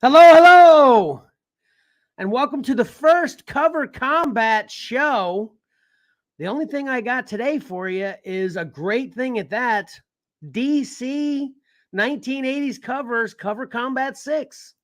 Hello, hello, and welcome to the first Cover Combat show. The only thing I got today for you is a great thing at that. DC 1980s covers, Cover Combat 6.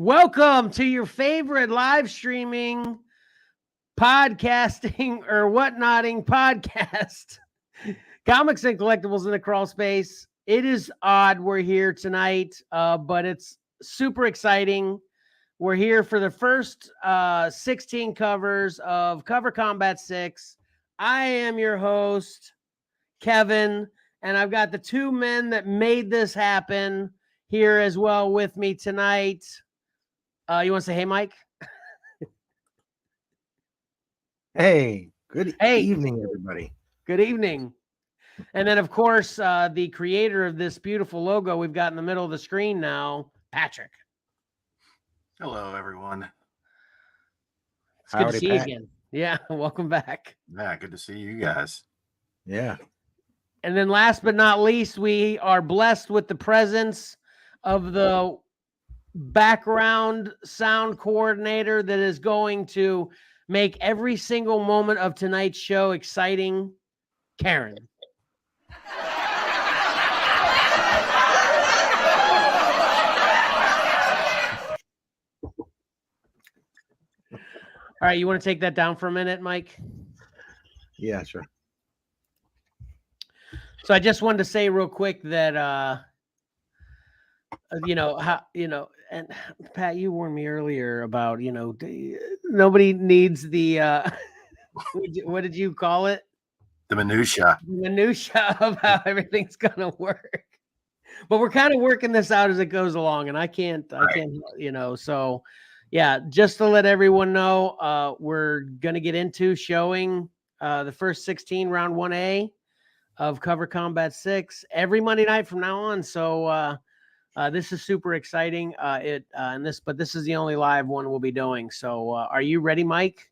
Welcome to your favorite live streaming, podcasting, or whatnotting podcast. Comics and collectibles in the crawl space. It is odd we're here tonight, but it's super exciting. We're here for the first 16 covers of Cover Combat 6. I am your host, Kevin, and I've got the two men that made this happen here as well with me tonight. You want to say, hey, Mike? Hey, good evening, everybody. Good evening. And then, of course, the creator of this beautiful logo we've got in the middle of the screen now, Patrick. Hello, everyone. It's good to see you again. Yeah, welcome back. Yeah, good to see you guys. Yeah. And then last but not least, we are blessed with the presence of the background sound coordinator that is going to make every single moment of tonight's show exciting, Karen. All right, you want to take that down for a minute, Mike? Yeah, sure. So I just wanted to say real quick that and Pat, you warned me earlier about, nobody needs the what did you call it? The minutia. The minutia of how everything's gonna work. But we're kind of working this out as it goes along, and I can't, so yeah, just to let everyone know, we're gonna get into showing the first 16 round 1A of Cover Combat 6 every Monday night from now on. So this is super exciting. But this is the only live one we'll be doing. So are you ready, Mike?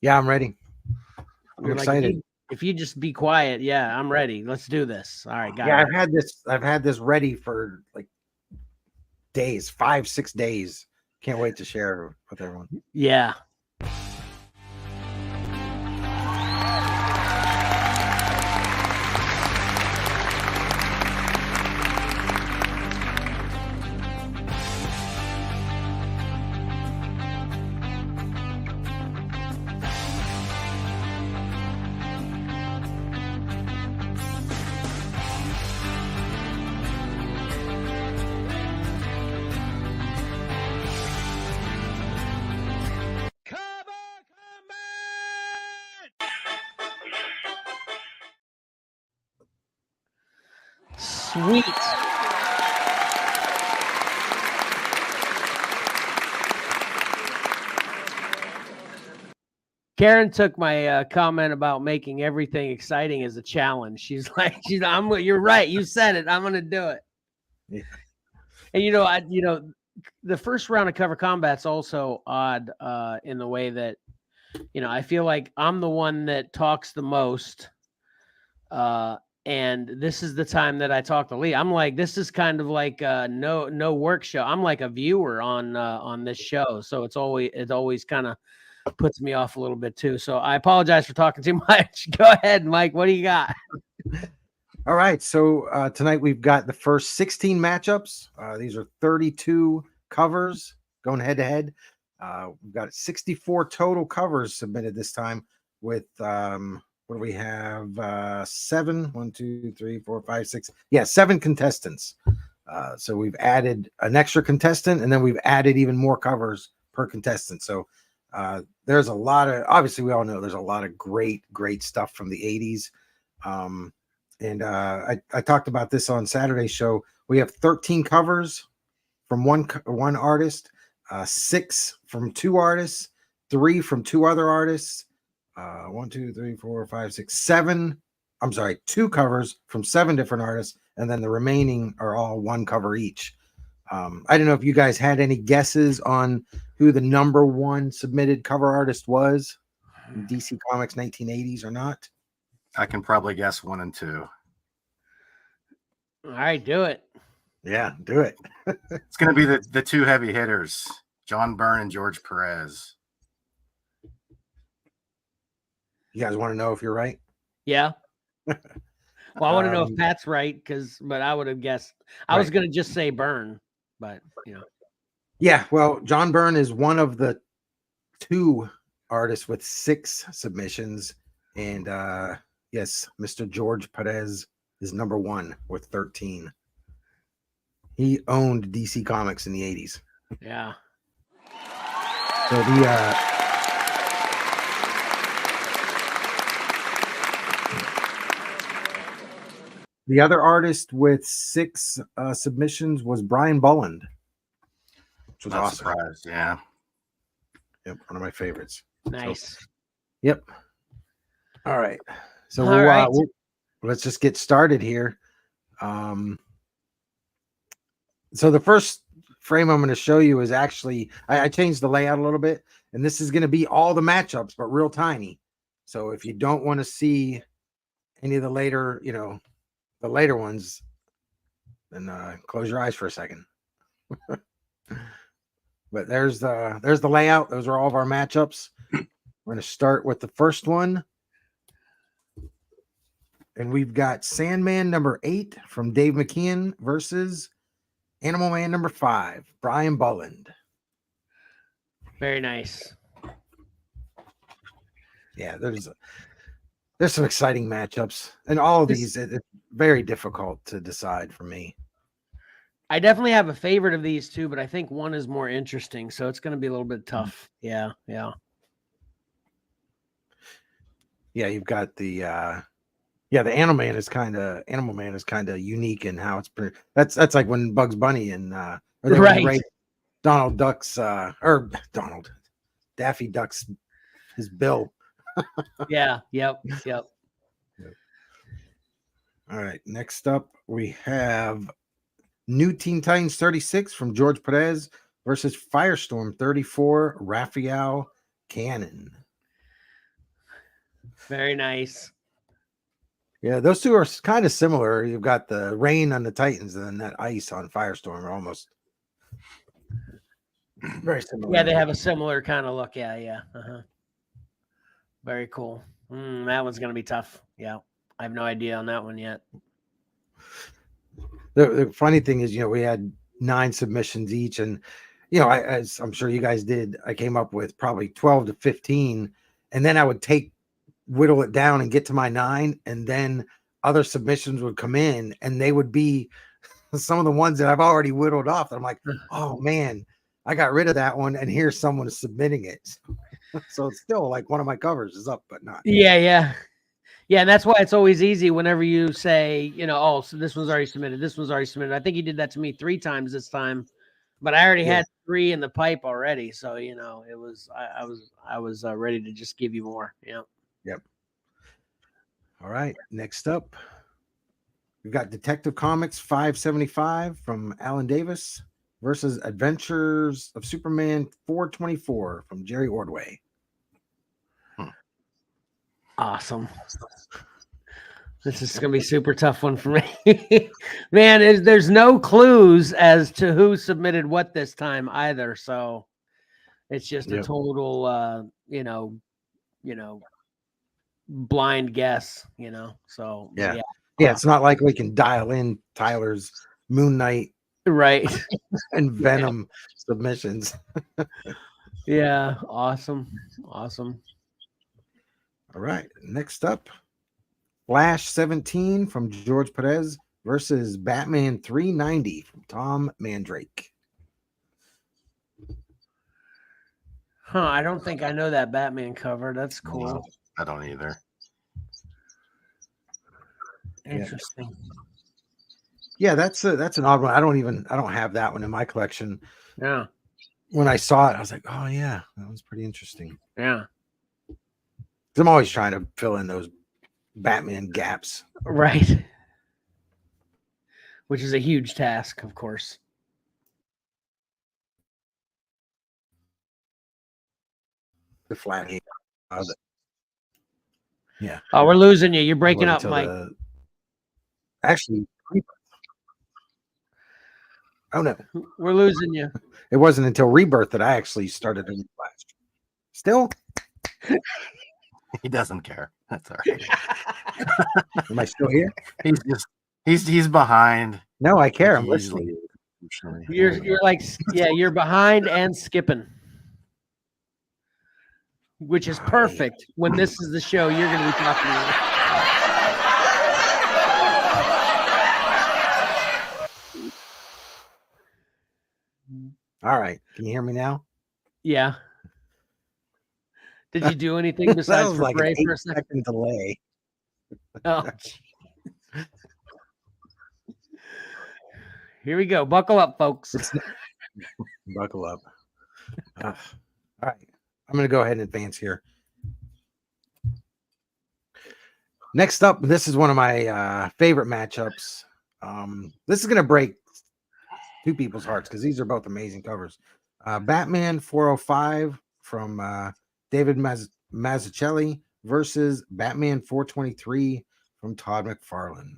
Yeah, I'm ready. I'm excited. If you just be quiet, yeah, I'm ready. Let's do this. All right, guys. Yeah, I've had this ready for like days, 5-6 days. Can't wait to share with everyone. Yeah. Sweet. Karen took my comment about making everything exciting as a challenge. She's like, you're right. You said it. I'm going to do it. Yeah. And the first round of Cover Combat's also odd in the way that, I feel like I'm the one that talks the most. And this is the time that I talk to Lee. I'm like, this is kind of like no work show. I'm like a viewer on this show. So it always kind of puts me off a little bit too. So I apologize for talking too much. Go ahead, Mike. What do you got? All right. So tonight we've got the first 16 matchups. These are 32 covers going head to head. We've got 64 total covers submitted this time with what do we have? 7, 1, 2, 3, 4, 5, 6. Yeah, 7 contestants. So we've added an extra contestant, and then we've added even more covers per contestant. So there's a lot of, obviously we all know there's a lot of great stuff from the 80s. And I talked about this on Saturday's show. We have 13 covers from one artist, 6 from 2 artists, 3 from 2 other artists, 1, 2, 3, 4, 5, 6, 7. I'm sorry, 2 covers from 7 different artists, and then the remaining are all 1 cover each. I don't know if you guys had any guesses on who the number 1 submitted cover artist was in DC Comics 1980s or not. I can probably guess 1 and 2. All right, do it. Yeah, do it. It's going to be the 2 heavy hitters, John Byrne and George Perez. You guys want to know if you're right? Yeah. Well, I want to know if Pat's right, but I would have guessed. I was going to just say Byrne, but Yeah, well, John Byrne is one of the 2 artists with 6 submissions, and yes, Mr. George Perez is number 1 with 13. He owned DC Comics in the 80s. Yeah. So the other artist with 6 submissions was Brian Bolland, which was Not awesome. surprised, yeah. Yep, one of my favorites. Nice. Yep. All right. So All right. let's just get started here. So the first frame I'm going to show you is actually, I changed the layout a little bit, and this is going to be all the matchups, but real tiny. So if you don't want to see any of the later, the later ones, then close your eyes for a second. But there's the layout. Those are all of our matchups. We're going to start with the first one. And we've got Sandman number 8 from Dave McKeon versus Animal Man number 5, Brian Bolland. Very nice. Yeah, there's some exciting matchups, and all of these it's very difficult to decide for me. I definitely have a favorite of these 2, but I think one is more interesting, so it's going to be a little bit tough. Yeah. You've got the Animal Man is kind of unique in how it's that's like when Bugs Bunny and Right. Donald Duck's or Daffy Duck's his bill. Yeah. Yep. All right, next up we have New Teen Titans 36 from George Perez versus Firestorm 34, Raphael Cannon. Very nice. Yeah, those 2 are kind of similar. You've got the rain on the Titans and then that ice on Firestorm are almost very similar. Yeah, they have a similar kind of look. Yeah. Very cool. That one's going to be tough. Yeah. I have no idea on that one yet. The funny thing is, we had 9 submissions each, and as I'm sure you guys did, I came up with probably 12 to 15, and then I would whittle it down and get to my 9, and then other submissions would come in, and they would be some of the ones that I've already whittled off. I'm like, oh man, I got rid of that one, and here's someone submitting it. So it's still like one of my covers is up, but not. Yeah. And that's why it's always easy whenever you say, so this was already submitted. This was already submitted. I think he did that to me 3 times this time, but I already had 3 in the pipe already. So, it was, I was ready to just give you more. Yeah. Yep. All right. Next up, we've got Detective Comics 575 from Alan Davis versus Adventures of Superman 424 from Jerry Ordway. Awesome. This is going to be a super tough one for me. Man, there's no clues as to who submitted what this time either. So it's just a total, blind guess, So yeah. It's not like we can dial in Tyler's Moon Knight, right, and Venom submissions. Yeah, awesome. All right, next up, Flash 17 from George Perez versus Batman 390 from Tom Mandrake. I don't think I know that Batman cover. That's cool. No, I don't either. Interesting. Yeah, that's an odd one. I don't have that one in my collection. Yeah. When I saw it, I was like, oh yeah, that was pretty interesting. Yeah. 'Cause I'm always trying to fill in those Batman gaps. Right. Which is a huge task, of course. The flat. Yeah. Oh, we're losing you. You're breaking up, Until Mike. Actually, oh no, We're losing you. it wasn't until Rebirth that I actually started in Flash. Still, He doesn't care. That's all right. am I still here? He's behind. No, I care. I'm Easily. listening. You're like, yeah, you're behind and skipping, which is perfect. When this is the show, you're going to be talking to me. All right, can you hear me now? Yeah. Did you do anything That besides was for like Bray an for a second? 8-second delay. Oh, gee. Here we go. Buckle up, folks. Buckle up. All right, I'm going to go ahead and advance here. Next up, this is one of my favorite matchups. This is going to break two people's hearts because these are both amazing covers. Batman 405 from David Mazzucchelli versus Batman 423 from Todd McFarlane.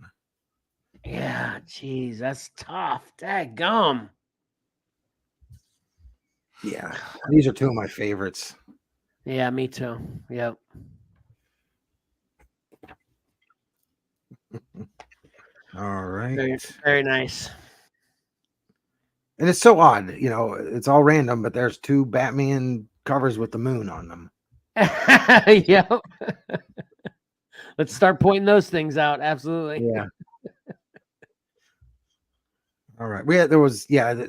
Yeah, geez, that's tough. Daggum. Yeah, these are two of my favorites. Yeah, me too. Yep. All right. Very, very nice. And it's so odd, you know, it's all random, but there's two Batman covers with the moon on them. Yep. Let's start pointing those things out. Absolutely. Yeah. All right. There was a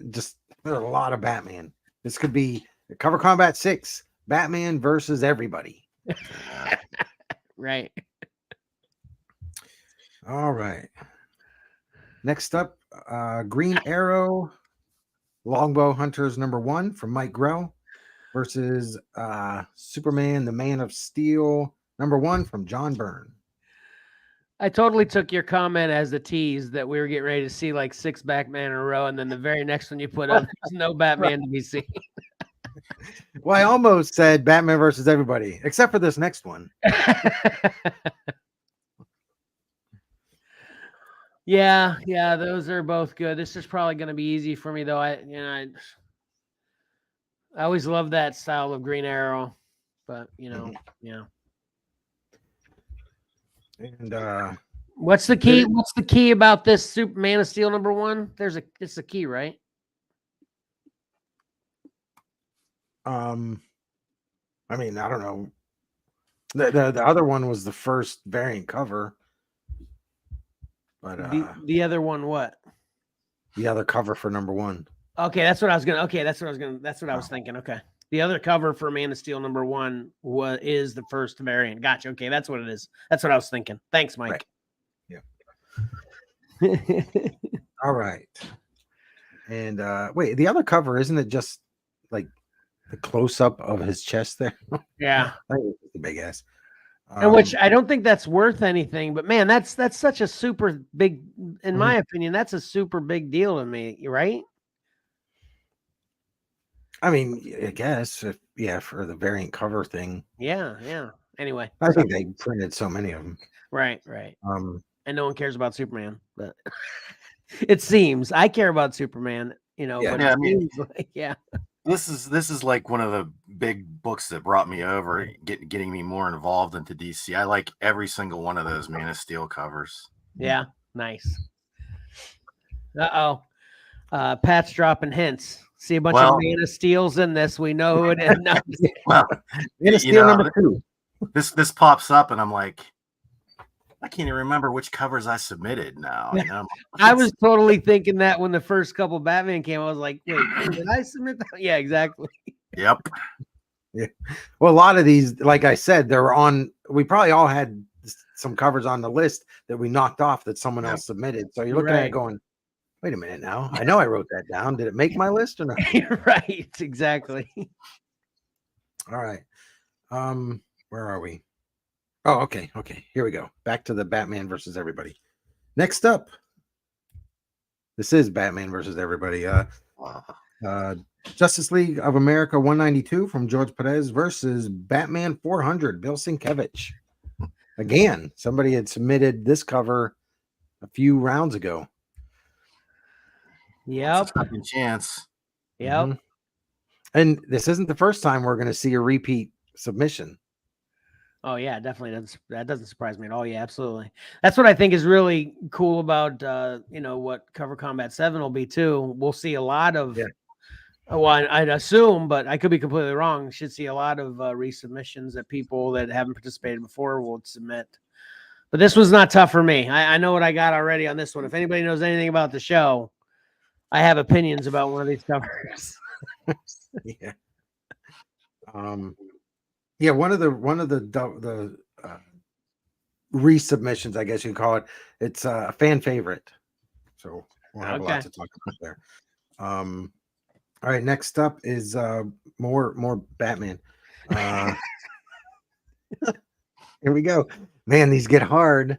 lot of Batman. This could be Cover Combat 6, Batman versus everybody. Right. All right. Next up, Green Arrow, Longbow Hunters #1 from Mike Grell versus Superman, the Man of Steel #1 from John Byrne. I totally took your comment as a tease that we were getting ready to see like 6 Batman in a row, and then the very next one you put up, there's no Batman to be seen. Well, I almost said Batman versus everybody, except for this next one. Yeah, those are both good. This is probably going to be easy for me, though. I always love that style of Green Arrow, but yeah. And What's the key? What's the key about this Superman of Steel #1? It's a key, right? I mean, I don't know. The other one was the first variant cover, but the other one, what? The other cover for #1. Okay, that's what I was gonna. Okay, that's what I was thinking. Okay, the other cover for Man of Steel #1 is the first variant. Gotcha. Okay, that's what it is. That's what I was thinking. Thanks, Mike. Right. Yeah. All right. And wait, the other cover, isn't it just like the close up of his chest there? Yeah. The big ass. And which I don't think that's worth anything, but man, that's such a super big, in my opinion, that's a super big deal to me, right? I mean, I guess for the variant cover thing. Yeah. Anyway, I think they printed so many of them. Right. And no one cares about Superman, but it seems I care about Superman, but it seems like, yeah. This is like one of the big books that brought me over, getting me more involved into DC. I like every single one of those Man of Steel covers. Yeah, nice. Pat's dropping hints. See a bunch of Man of Steels in this. We know who it is. No. Well, Man of Steel #2. This pops up, and I'm like, I can't even remember which covers I submitted now. I was totally thinking that when the first couple Batman came, I was like, wait, did I submit that? Yeah, exactly. Yep. Yeah. Well, a lot of these, like I said, we probably all had some covers on the list that we knocked off that someone else submitted. So you're looking at it Right. going, wait a minute now. I know I wrote that down. Did it make my list or not? Right, exactly. All right. Where are we? Oh, okay. Here we go. Back to the Batman versus everybody. Next up, this is Batman versus everybody. Justice League of America 192 from George Perez versus Batman 400, Bill Sienkiewicz. Again, somebody had submitted this cover a few rounds ago. Yep. Second chance. Yep. Mhm. And this isn't the first time we're going to see a repeat submission. Oh yeah, definitely. That doesn't surprise me at all. Yeah, absolutely. That's what I think is really cool about what Cover Combat 7 will be too. We'll see a lot of well, I'd assume, but I could be completely wrong. Should see a lot of resubmissions that people that haven't participated before will submit. But this was not tough for me. I know what I got already on this one. If anybody knows anything about the show, I have opinions about one of these covers. Yeah. Yeah, one of the resubmissions, I guess you can call it. It's a fan favorite, so we'll have a lot to talk about there. All right, next up is more Batman. Here we go. Man, these get hard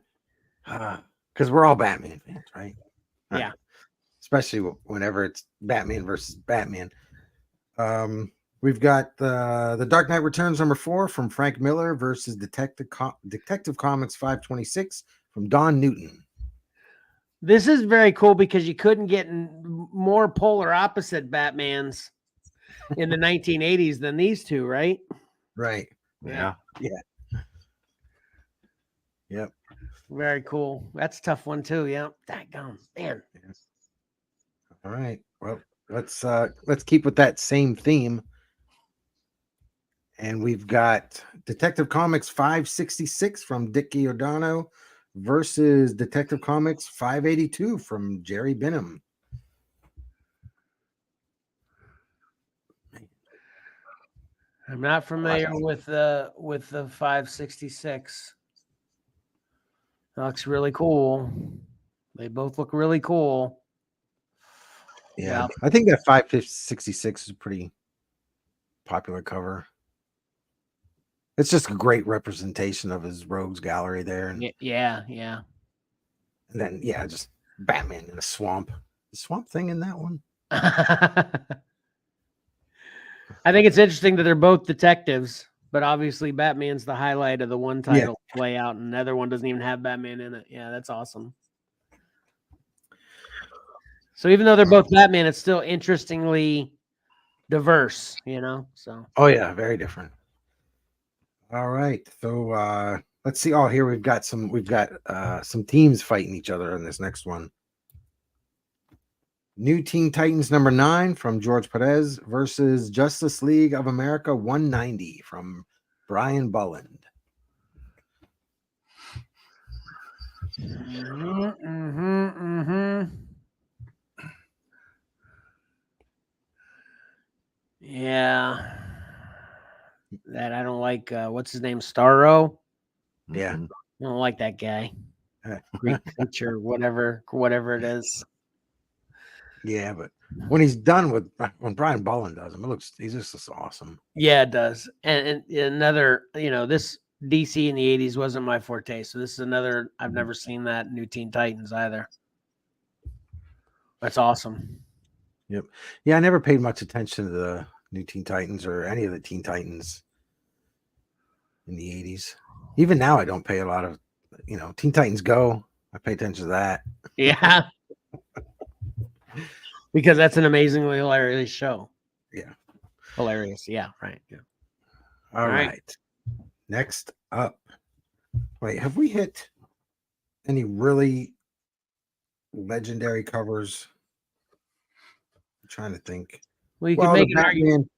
because we're all Batman fans, right? Yeah. Especially whenever it's Batman versus Batman. We've got the Dark Knight Returns #4 from Frank Miller versus Detective Comics 526 from Don Newton. This is very cool because you couldn't get more polar opposite Batmans in the 1980s than these two, right? Right. Yeah. Yep. Very cool. That's a tough one too. Yeah. Daggone, man. All right. Well, let's keep with that same theme. And we've got Detective Comics 566 from Dick Giordano versus Detective Comics 582 from Jerry Benham. I'm not familiar with the 566. That looks really cool. They both look really cool. Yeah. I think that 566 is a pretty popular cover. It's just a great representation of his rogues gallery there. And yeah. And then just Batman in a swamp. The swamp thing in that one. I think it's interesting that they're both detectives, but obviously Batman's the highlight of the one title layout, and the other one doesn't even have Batman in it. Yeah, that's awesome. So even though they're both Batman, it's still interestingly diverse, So Oh yeah, very different. All right, so let's see. Oh, here we've got some teams fighting each other in this next one. New Teen Titans #9 from George Perez versus Justice League of America 190 from Brian Bulland. Yeah. That I don't like. What's his name? Starro? Yeah. Mm-hmm. I don't like that guy. Greek creature, whatever it is. Yeah, but when he's done when Brian Bulland does him, he's just awesome. Yeah, it does. And another, this DC in the 80s wasn't my forte. So this is another, I've never seen that New Teen Titans either. That's awesome. Yep. Yeah, I never paid much attention to the New Teen Titans or any of the Teen Titans in the 80s. Even now, I don't pay a lot of, Teen Titans Go. I pay attention to that. Yeah. Because that's an amazingly hilarious show. Yeah. Hilarious. Yeah. Right. Yeah. All right. Next up. Wait, have we hit any really legendary covers? I'm trying to think. Well, you can make an argument.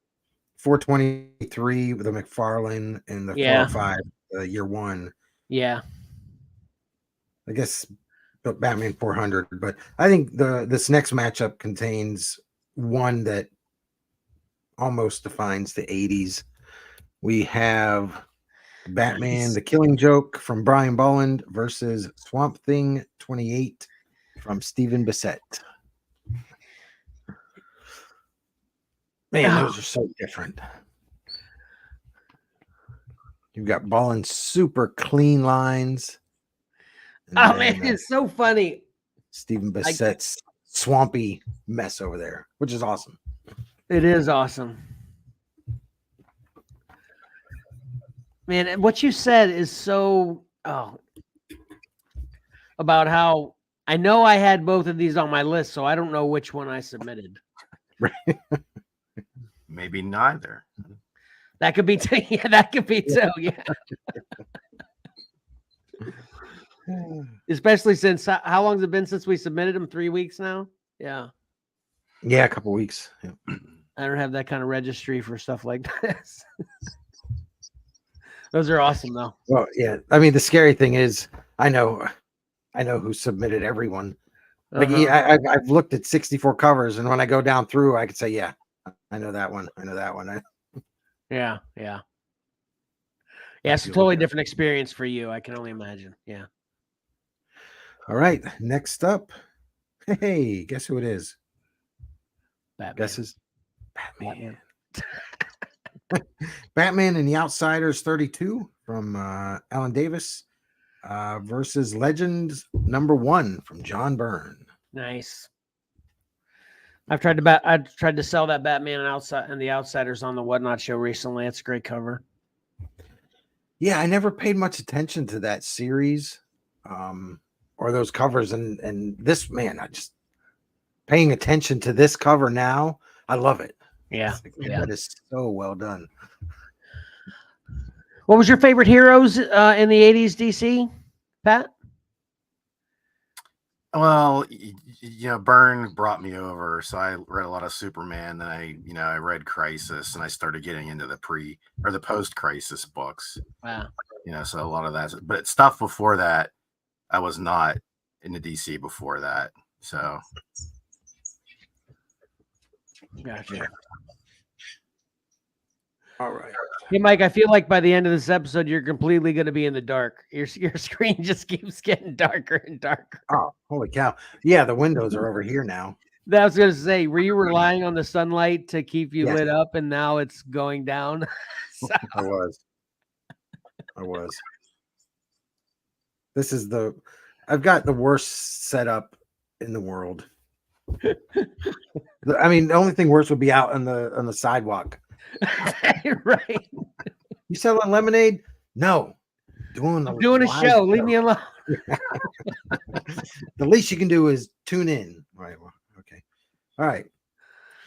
423 with the McFarlane and the 405 year one. Yeah. I guess Batman 400, but I think this next matchup contains one that almost defines the 80s. We have Batman, Nice. The Killing Joke from Brian Bolland versus Swamp Thing 28 from Stephen Bissett. Man, those are so different. You've got Bolland's super clean lines. And Oh then, man, it's so funny. Stephen Bissett's swampy mess over there, which is awesome. It is awesome. Man, what you said is so about how I know I had both of these on my list, so I don't know which one I submitted. Maybe neither. That could be too. Yeah, that could be too. Yeah. Especially since how long has it been since we submitted them? 3 weeks now. Yeah. Yeah, a couple weeks. Yeah. I don't have that kind of registry for stuff like this. Those are awesome though. Well, yeah. I mean, the scary thing is, I know who submitted everyone. Like I've looked at 64 covers, and when I go down through, I could say, yeah, I know that one. I know that one. Yeah. It's a totally different experience for you. I can only imagine. Yeah. All right. Next up. Hey, guess who it is? Batman. Guesses? Batman. Batman and the Outsiders 32 from Alan Davis versus Legends #1 from John Byrne. Nice. I've tried to sell that Batman and the Outsiders on the Whatnot show recently. It's a great cover. Yeah, I never paid much attention to that series or those covers, and this, man, I just paying attention to this cover now. I love it. Yeah, That is so well done. What was your favorite heroes in the 80s DC, Pat? Well, Byrne brought me over, so I read a lot of Superman. Then I read Crisis, and I started getting into the post-Crisis books. Wow. So a lot of that, but stuff before that, I was not in the DC before that. So, gotcha. All right. Hey, Mike, I feel like by the end of this episode, you're completely going to be in the dark. Your screen just keeps getting darker and darker. Oh, holy cow. Yeah, the windows are over here now. I was going to say, were you relying on the sunlight to keep you Yes. lit up, and now it's going down? I was. This is I've got the worst setup in the world. I mean, the only thing worse would be out on the sidewalk. Right. You selling lemonade? No. I'm doing a show. Leave me alone. The least you can do is tune in. All right. Well, okay. All right.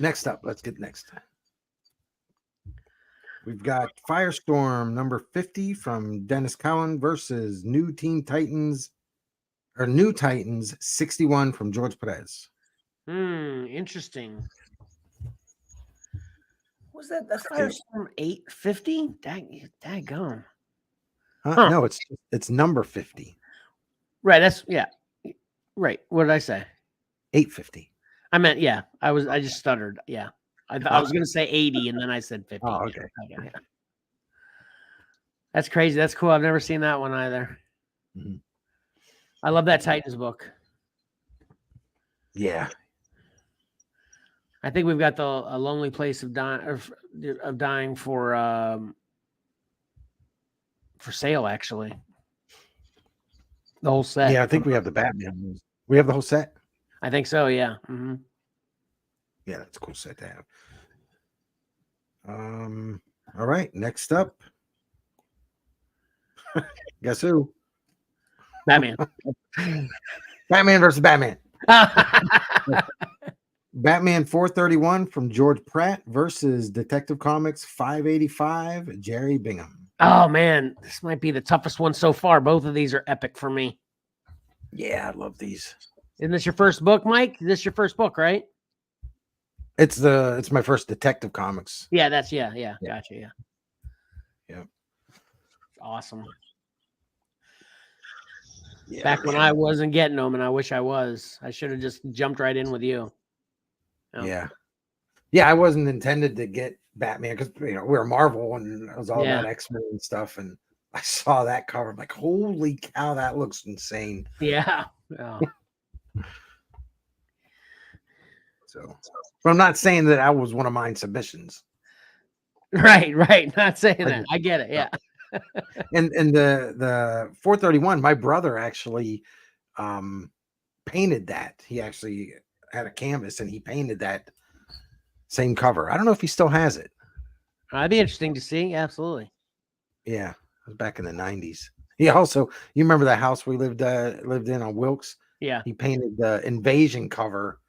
Next up. Let's get next. We've got Firestorm #50 from Dennis Cowan versus New Titans 61 from George Perez. Interesting. Was that Firestorm 850? Daggone. Huh? No, it's number 50. Right. Right. What did I say? 850. I meant, yeah. I just stuttered. Yeah. I was going to say 80 and then I said 50. Oh, okay. Yeah. That's crazy. That's cool. I've never seen that one either. Mm-hmm. I love that Titans book. Yeah. I think we've got a lonely place of dying for sale, actually. The whole set. Yeah, I think we have the Batman. We have the whole set. I think so. Yeah. Mm-hmm. Yeah, that's a cool set to have. All right. Next up. Guess who? Batman. Batman versus Batman. Batman 431 from George Pratt versus Detective Comics 585, Jerry Bingham. Oh, man. This might be the toughest one so far. Both of these are epic for me. Yeah, I love these. Isn't this your first book, Mike? This is your first book, right? It's my first Detective Comics. Yeah, gotcha. Yeah. Awesome. Yeah, back when I wasn't getting them, and I wish I was. I should have just jumped right in with you. Yeah. Yeah, I wasn't intended to get Batman because we were Marvel and it was all about X-Men and stuff. And I saw that cover. I'm like, holy cow, that looks insane. Yeah. Yeah. So, but I'm not saying that was one of mine submissions. Right. Not saying I that. just- I get it. Yeah. And the 431, my brother actually painted that. He actually had a canvas and he painted that same cover. I don't know if he still has it. That'd be interesting to see. Absolutely. Yeah, it was back in the 90s. He also, you remember that house we lived in on Wilkes? Yeah. He painted the invasion cover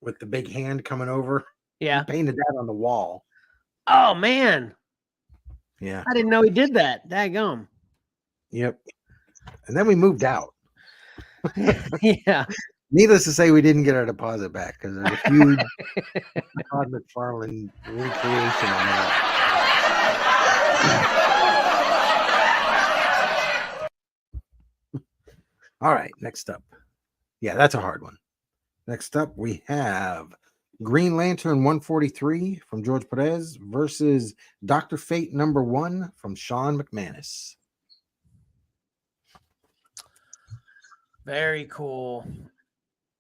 with the big hand coming over. Yeah. He painted that on the wall. Oh man. Yeah. I didn't know he did that. Daggum. Yep. And then we moved out. Yeah. Needless to say, we didn't get our deposit back because there's a huge Todd McFarlane recreation on that. All right, next up. Yeah, that's a hard one. Next up, we have Green Lantern 143 from George Perez versus Dr. Fate #1 from Sean McManus. Very cool.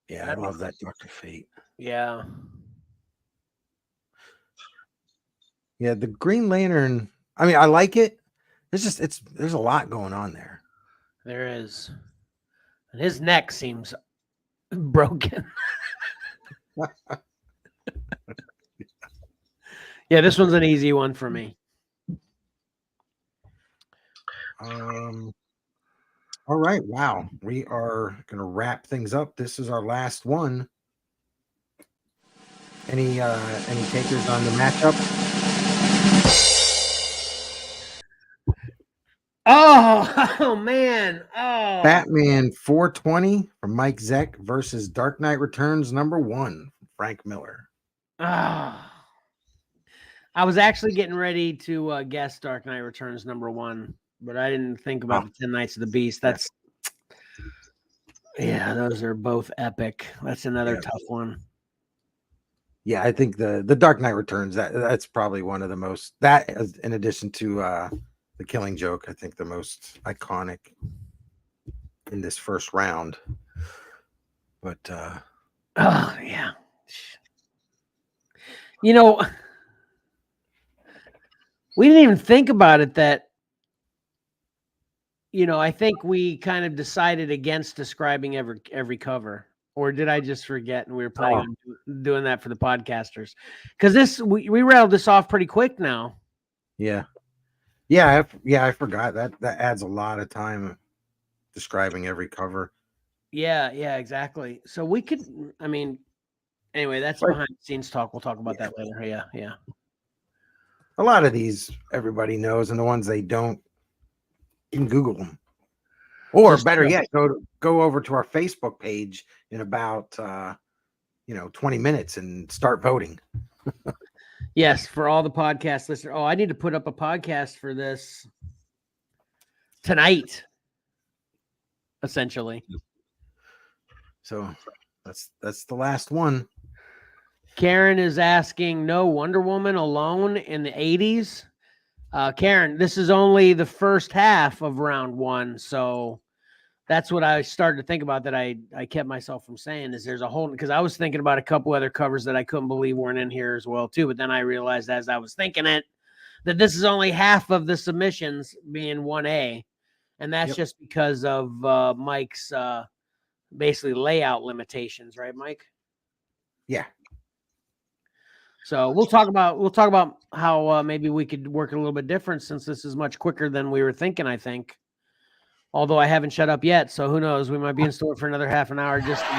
Yeah, I love that Dr. Fate. Yeah. Yeah, the Green Lantern, I mean, I like it. There's a lot going on there. There is. And his neck seems broken. Yeah, this one's an easy one for me. All right, wow. We are going to wrap things up. This is our last one. Any takers on the matchup? Oh man. Oh. Batman 420 from Mike Zeck versus Dark Knight Returns #1 from Frank Miller. Ah. I was actually getting ready to guess Dark Knight Returns #1, but I didn't think about the 10 Nights of the Beast. That's yeah, those are both epic. That's another tough one. Yeah, I think the Dark Knight Returns, that's probably one of the most, that in addition to the Killing Joke, I think the most iconic in this first round. But oh yeah. You know, we didn't even think about it that, you know, I think we kind of decided against describing every cover. Or did I just forget and we were planning on doing that for the podcasters? Because we rattled this off pretty quick now. Yeah, I forgot that adds a lot of time describing every cover. Yeah, exactly. So we could, I mean, anyway, that's behind the scenes talk. We'll talk about that later. Yeah. A lot of these everybody knows, and the ones they don't, you can Google them. Or better yet, go over to our Facebook page in about 20 minutes and start voting. Yes, for all the podcast listeners. Oh, I need to put up a podcast for this tonight, essentially. So that's the last one. Karen is asking, no Wonder Woman alone in the 80s? Karen, this is only the first half of round 1, so that's what I started to think about that I kept myself from saying is there's a whole, because I was thinking about a couple other covers that I couldn't believe weren't in here as well too, but then I realized as I was thinking it that this is only half of the submissions being 1A, and that's just because of Mike's basically layout limitations, right, Mike? Yeah. So we'll talk about how maybe we could work it a little bit different since this is much quicker than we were thinking, I think. Although I haven't shut up yet, so who knows? We might be in store for another half an hour just to,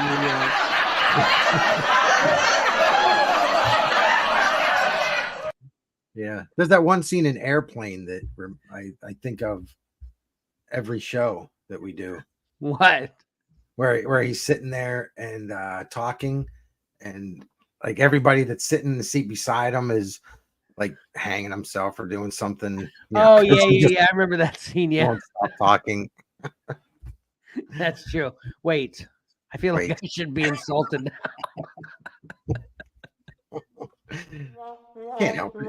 Yeah. There's that one scene in Airplane that I think of every show that we do. What? Where he's sitting there and talking, and like everybody that's sitting in the seat beside him is like hanging himself or doing something. Oh, yeah. I remember that scene. Yeah. Won't stop talking. That's true. Wait, I feel like I should be insulted now. Can't help it.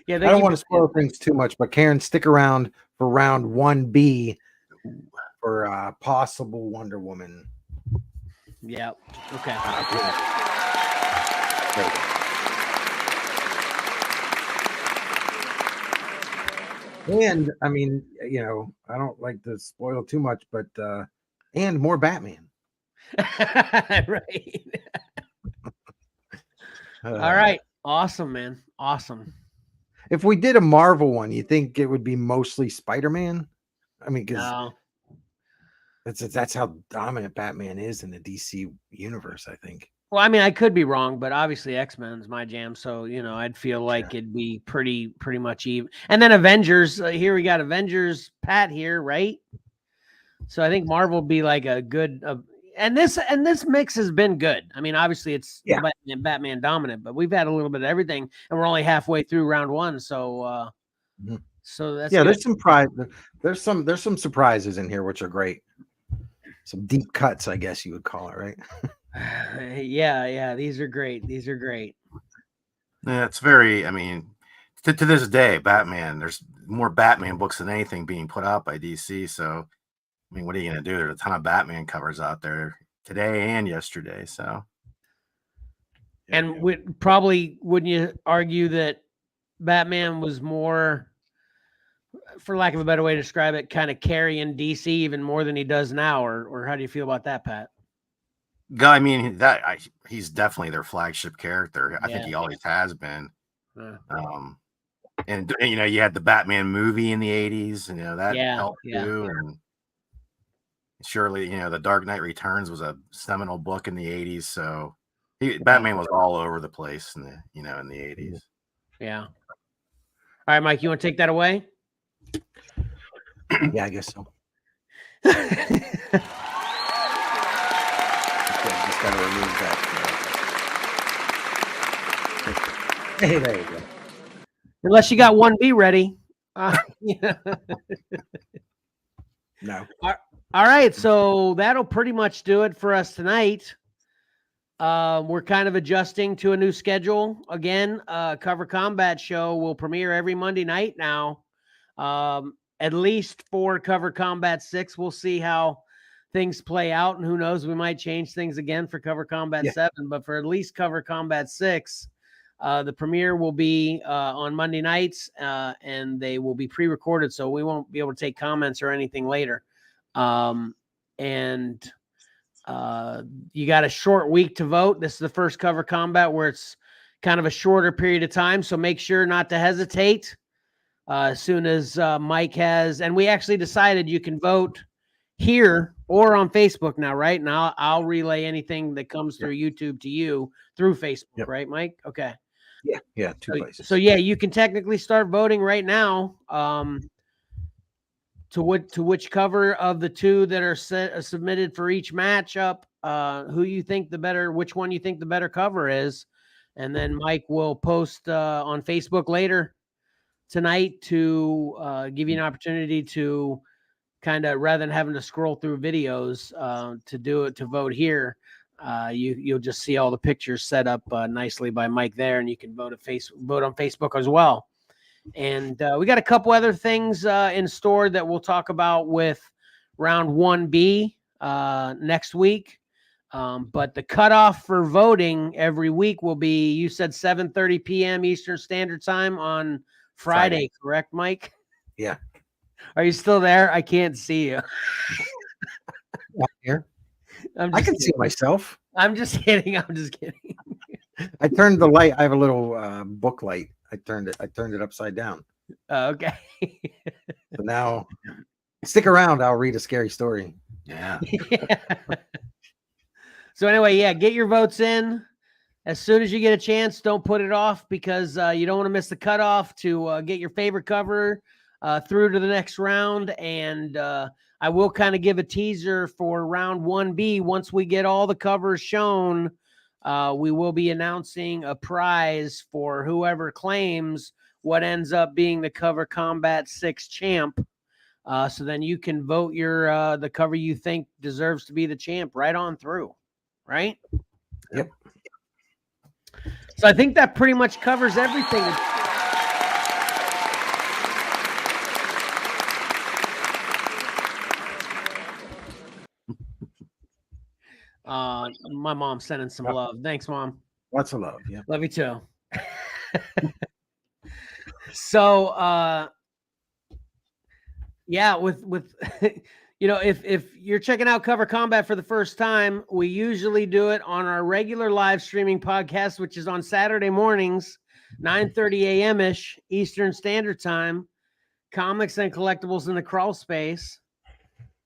Yeah, I don't want to spoil things too much, but Karen, stick around for round 1B for possible Wonder Woman. Yeah. Okay. And I mean, you know, I don't like to spoil too much, but and more Batman. Right. All right. Awesome, man. Awesome. If we did a Marvel one, you think it would be mostly Spider-Man? I mean, because No. that's how dominant Batman is in the DC universe, I think. Well, I mean, I could be wrong, but obviously X-Men's my jam. So, you know, I'd feel like it'd be pretty much even. And then Avengers, here we got Avengers Pat here, right? So I think Marvel would be like a good, and this mix has been good. I mean, obviously it's Batman dominant, but we've had a little bit of everything, and we're only halfway through round 1. So, so that's good. There's some surprises in here, which are great. Some deep cuts, I guess you would call it, right? Yeah. These are great. Yeah, it's very. I mean, to this day, Batman. There's more Batman books than anything being put out by DC. So, I mean, what are you gonna do? There's a ton of Batman covers out there today and yesterday. So, and wouldn't you argue that Batman was more, for lack of a better way to describe it, kind of carrying DC even more than he does now, or how do you feel about that, Pat? I mean, he's definitely their flagship character. I think he always has been. And you know, you had the Batman movie in the 80s, you know, that helped too. And surely, you know, The Dark Knight Returns was a seminal book in the 80s. So Batman was all over the place in the, you know, in the 80s. Yeah. All right, Mike, you want to take that away? Yeah, I guess so. Just gotta remove that. Hey, there you go. Unless you got 1B ready. No. All right, so that'll pretty much do it for us tonight. We're kind of adjusting to a new schedule. Again, Cover Combat show will premiere every Monday night now. At least for Cover Combat 6. We'll see how things play out, and who knows, we might change things again for Cover Combat 7, but for at least Cover Combat 6, the premiere will be on Monday nights, and they will be pre-recorded, so we won't be able to take comments or anything later. You got a short week to vote. This is the first Cover Combat where it's kind of a shorter period of time, so make sure not to hesitate. As soon as Mike has, and we actually decided you can vote here or on Facebook now, right? Now I'll relay anything that comes through YouTube to you through Facebook, right, Mike? Okay. Yeah, two places. So yeah, you can technically start voting right now. To which cover of the two that are submitted for each matchup, which one you think the better cover is, and then Mike will post on Facebook later tonight to give you an opportunity to kind of, rather than having to scroll through videos to vote here, you'll just see all the pictures set up nicely by Mike there, and you can vote on Facebook as well. And we got a couple other things in store that we'll talk about with round 1B next week. But the cutoff for voting every week will be, you said 7:30 p.m. Eastern Standard Time on Friday, correct, Mike? Yeah. Are you still there? I can't see you. Here. I can see myself. I'm just kidding. I turned the light. I have a little book light. I turned it upside down. Okay. So now, stick around. I'll read a scary story. Yeah. So anyway, get your votes in as soon as you get a chance. Don't put it off, because you don't want to miss the cutoff to get your favorite cover through to the next round. And I will kind of give a teaser for round 1B. Once we get all the covers shown, we will be announcing a prize for whoever claims what ends up being the Cover Combat 6 champ. So then you can vote the cover you think deserves to be the champ right on through, right? Yep. So I think that pretty much covers everything. My mom's sending some love. Thanks, Mom. Lots of love. Yeah. Love you too. So, yeah, with if you're checking out Cover Combat for the first time, we usually do it on our regular live streaming podcast, which is on Saturday mornings, 9:30 a.m. ish Eastern Standard Time. Comics and Collectibles in the Crawl Space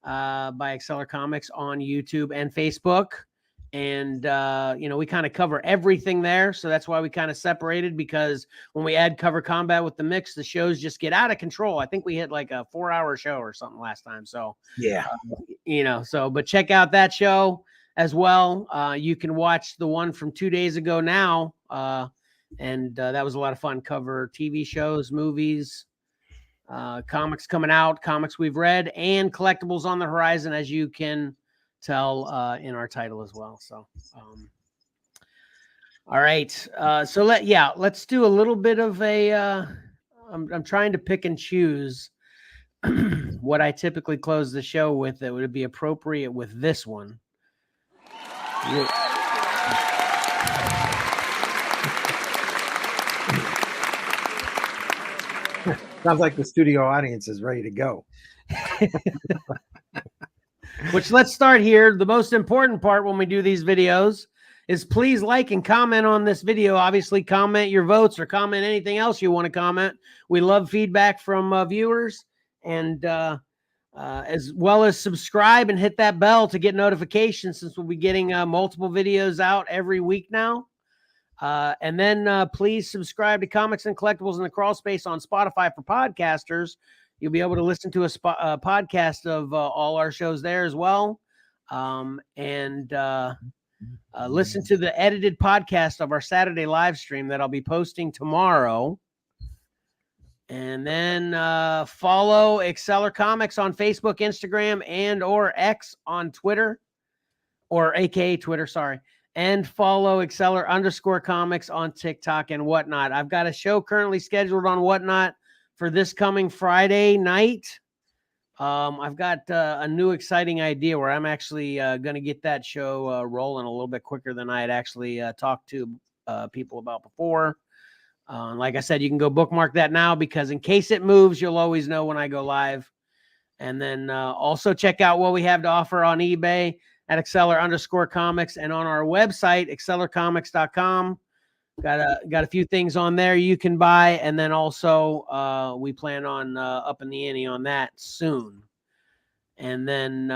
by XcellarComics on YouTube and Facebook. And, we kind of cover everything there. So that's why we kind of separated, because when we add Cover Combat with the mix, the shows just get out of control. I think we hit like a 4-hour show or something last time. So, Yeah. But check out that show as well. You can watch the one from 2 days ago now. And that was a lot of fun. Cover TV shows, movies, comics coming out, comics we've read, and collectibles on the horizon, as you can tell in our title as well. So all right, so let's do a little bit of a I'm trying to pick and choose what I typically close the show with that would be appropriate with this one. Sounds like the studio audience is ready to go. Which, let's start here. The most important part when we do these videos is please like and comment on this video. Obviously, comment your votes or comment anything else you want to comment. We love feedback from viewers, and as well as subscribe and hit that bell to get notifications, since we'll be getting multiple videos out every week now. And then please subscribe to Comics and Collectibles in the Crawl Space on Spotify for podcasters. You'll be able to listen to a podcast of all our shows there as well. And listen to the edited podcast of our Saturday live stream that I'll be posting tomorrow. And then follow XcellarComics on Facebook, Instagram, and or X on Twitter, or AKA Twitter, sorry. And follow Exceller_Comics on TikTok and Whatnot. I've got a show currently scheduled on Whatnot for this coming Friday night. I've got a new exciting idea where I'm actually going to get that show rolling a little bit quicker than I had actually talked to people about before. Like I said, you can go bookmark that now, because in case it moves, you'll always know when I go live. And then also check out what we have to offer on eBay at Exceller_Comics and on our website, XcellarComics.com. Got a few things on there you can buy, and then also we plan on upping the ante on that soon. And then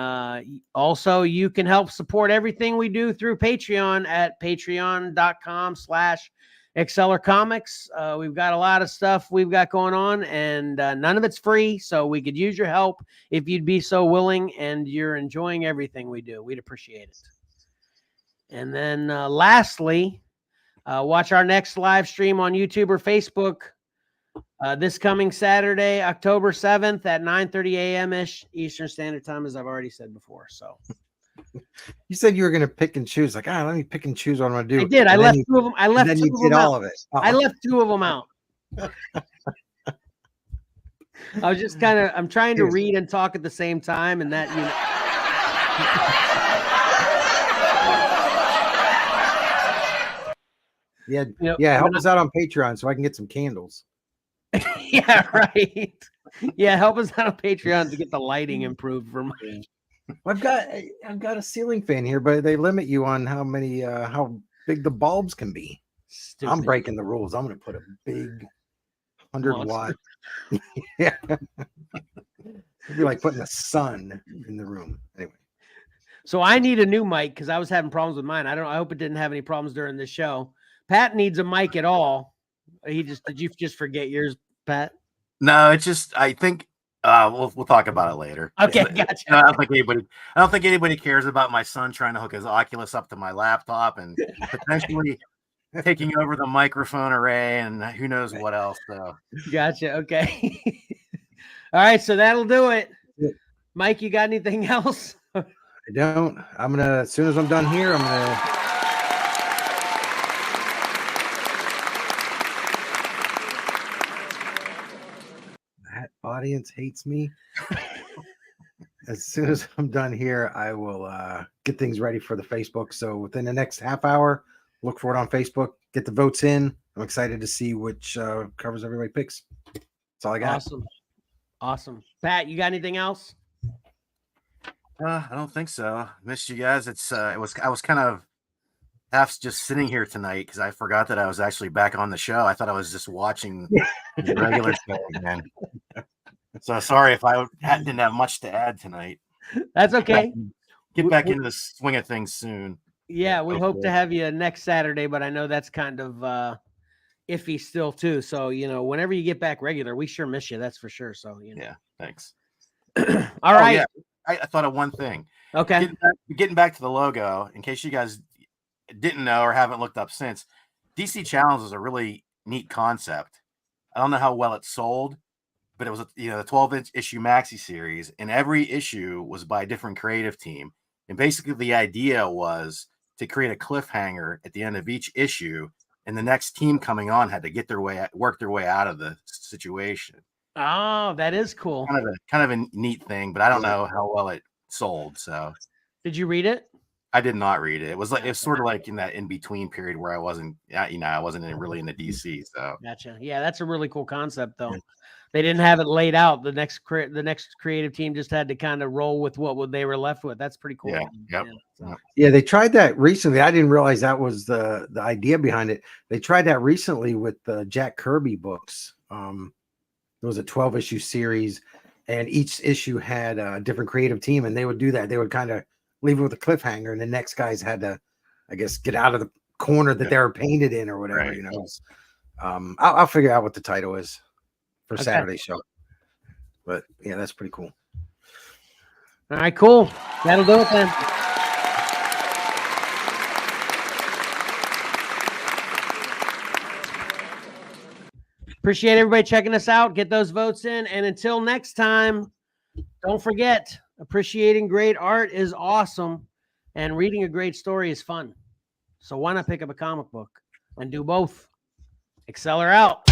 also you can help support everything we do through Patreon at patreon.com/XcellarComics. We've got a lot of stuff we've got going on, and none of it's free, so we could use your help if you'd be so willing and you're enjoying everything we do. We'd appreciate it. And then lastly, watch our next live stream on YouTube or Facebook this coming Saturday, October 7th at 9:30 a.m. ish Eastern Standard Time, as I've already said before. So you said you were going to pick and choose, like, let me pick and choose what I'm going to do. I did. I left two of them. I left then two you of did them all out. of it. I left two of them out. I was just I'm trying to read and talk at the same time, and that, help us out on Patreon so I can get some candles. Yeah, right. Yeah, help us out on Patreon to get the lighting improved for my. I've got a ceiling fan here, but they limit you on how big the bulbs can be. Stupid. I'm breaking the rules. I'm going to put a big 100-watt. Yeah, it'd be like putting the sun in the room. Anyway, so I need a new mic because I was having problems with mine. I hope it didn't have any problems during this show. Pat needs a mic at all. Did you just forget yours, Pat? No, it's just, I think we'll talk about it later. Okay, gotcha. I don't think anybody cares about my son trying to hook his Oculus up to my laptop and potentially taking over the microphone array and who knows what else. So gotcha. Okay. All right, so that'll do it. Mike, you got anything else? I don't. As soon as I'm done here, I'm gonna. That audience hates me. as soon as I'm done here, I will get things ready for the Facebook. So within the next half hour, look for it on Facebook. Get the votes in. I'm excited to see which covers everybody picks. That's all I got. Awesome. Pat, you got anything else? I don't think so. Missed you guys. I was kind of half just sitting here tonight because I forgot that I was actually back on the show. I thought I was just watching the regular show again. So sorry if I didn't have much to add tonight. That's okay. Get back into the swing of things soon. Yeah, we hope to have you next Saturday, but I know that's kind of iffy still too. So, whenever you get back regular, we sure miss you. That's for sure. So, Yeah, thanks. All right. Yeah. I thought of one thing. Okay. Getting back to the logo, in case you guys didn't know or haven't looked up since, DC Challenge is a really neat concept. I don't know how well it sold, but it was a 12-inch issue maxi series, and every issue was by a different creative team. And basically the idea was to create a cliffhanger at the end of each issue, and the next team coming on had to work their way out of the situation. Oh, that is cool. Kind of a neat thing, but I don't know how well it sold. So, did you read it? I did not read it. It's sort of like in that in between period where I wasn't really into DC. So, gotcha. Yeah, that's a really cool concept, though. They didn't have it laid out. The next creative team just had to kind of roll with what they were left with. That's pretty cool. Yeah. Yep. Yeah, they tried that recently. I didn't realize that was the idea behind it. They tried that recently with the Jack Kirby books. It was a 12-issue series, and each issue had a different creative team, and they would do that. They would kind of leave it with a cliffhanger, and the next guys had to, I guess, get out of the corner that they were painted in or whatever. Right. I'll figure out what the title is for Saturday's show. But yeah, that's pretty cool. All right, cool. That'll do it then. Appreciate everybody checking us out. Get those votes in. And until next time, don't forget, appreciating great art is awesome, and reading a great story is fun. So why not pick up a comic book and do both? Exceller out.